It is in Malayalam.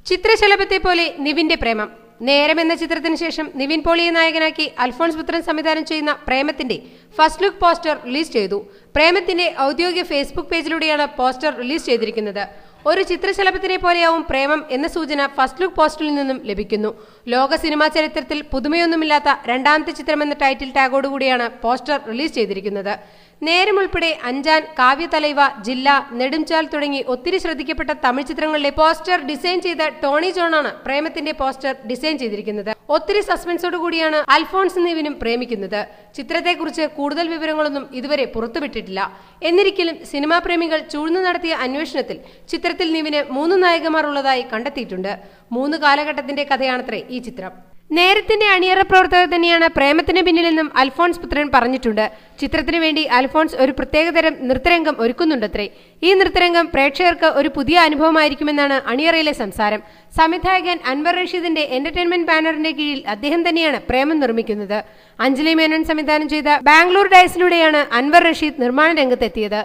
ചിത്രശലഭത്തെ പോലെ നിവിന്റെ പ്രേമം. നേരം എന്ന ചിത്രത്തിന് ശേഷം നിവിൻ പോളിയെ നായകനാക്കി അൽഫോൺസ് പുത്രൻ സംവിധാനം ചെയ്യുന്ന പ്രേമത്തിന്റെ ഫസ്റ്റ് ലുക്ക് പോസ്റ്റർ റിലീസ് ചെയ്തു. പ്രേമത്തിന്റെ ഔദ്യോഗിക ഫേസ്ബുക്ക് പേജിലൂടെയാണ് പോസ്റ്റർ റിലീസ് ചെയ്തിരിക്കുന്നത്. ഒരു ചിത്രശലഭത്തിനെ പോലെയാവും പ്രേമം എന്ന സൂചന ഫസ്റ്റ് ലുക്ക് പോസ്റ്ററിൽ നിന്നും ലഭിക്കുന്നു. ലോക സിനിമാ ചരിത്രത്തിൽ പുതുമയൊന്നുമില്ലാത്ത രണ്ടാമത്തെ ചിത്രമെന്ന ടൈറ്റിൽ ടാഗോടുകൂടിയാണ് പോസ്റ്റർ റിലീസ് ചെയ്തിരിക്കുന്നത്. നേരം ഉൾപ്പെടെ അഞ്ചാൻ, കാവ്യതലൈവ, ജില്ല, നെടുംചാൽ തുടങ്ങി ഒത്തിരി ശ്രദ്ധിക്കപ്പെട്ട തമിഴ് ചിത്രങ്ങളിലെ പോസ്റ്റർ ഡിസൈൻ ചെയ്ത ടോണി ജോണാണ് പ്രേമത്തിന്റെ പോസ്റ്റർ ഡിസൈൻ ചെയ്തിരിക്കുന്നത്. ഒത്തിരി സസ്പെൻസോടുകൂടിയാണ് അൽഫോൺസ് നിവിനും പ്രേമിക്കുന്നത്. ചിത്രത്തെക്കുറിച്ച് കൂടുതൽ വിവരങ്ങളൊന്നും ഇതുവരെ പുറത്തുവിട്ടിട്ടില്ല. എന്നിരിക്കലും സിനിമാ പ്രേമികൾ ചൂഴ്ന്നു നടത്തിയ അന്വേഷണത്തിൽ ചിത്രത്തിൽ നിവിന് 3 നായകന്മാർ ഉള്ളതായി കണ്ടെത്തിയിട്ടുണ്ട്. 3 കാലഘട്ടത്തിന്റെ കഥയാണത്രേ ഈ ചിത്രം. നേരത്തിന്റെ അണിയറ പ്രവർത്തകർ തന്നെയാണ് പ്രേമത്തിന് പിന്നിലെന്നും അൽഫോൺസ് പുത്രൻ പറഞ്ഞിട്ടുണ്ട്. ചിത്രത്തിനു വേണ്ടി അൽഫോൺസ് ഒരു പ്രത്യേകതരം നൃത്തരംഗം ഒരുക്കുന്നുണ്ടത്രേ. ഈ നൃത്തരംഗം പ്രേക്ഷകർക്ക് ഒരു പുതിയ അനുഭവമായിരിക്കുമെന്നാണ് അണിയറയിലെ സംസാരം. സംവിധായകൻ അൻവർ റഷീദിന്റെ എന്റർടൈൻമെന്റ് ബാനറിന്റെ കീഴിൽ അദ്ദേഹം തന്നെയാണ് പ്രേമം നിർമ്മിക്കുന്നത്. അഞ്ജലി മേനോൻ സംവിധാനം ചെയ്ത ബാംഗ്ലൂർ ഡേയ്സിലൂടെയാണ് അൻവർ റഷീദ് നിർമ്മാണ രംഗത്തെത്തിയത്.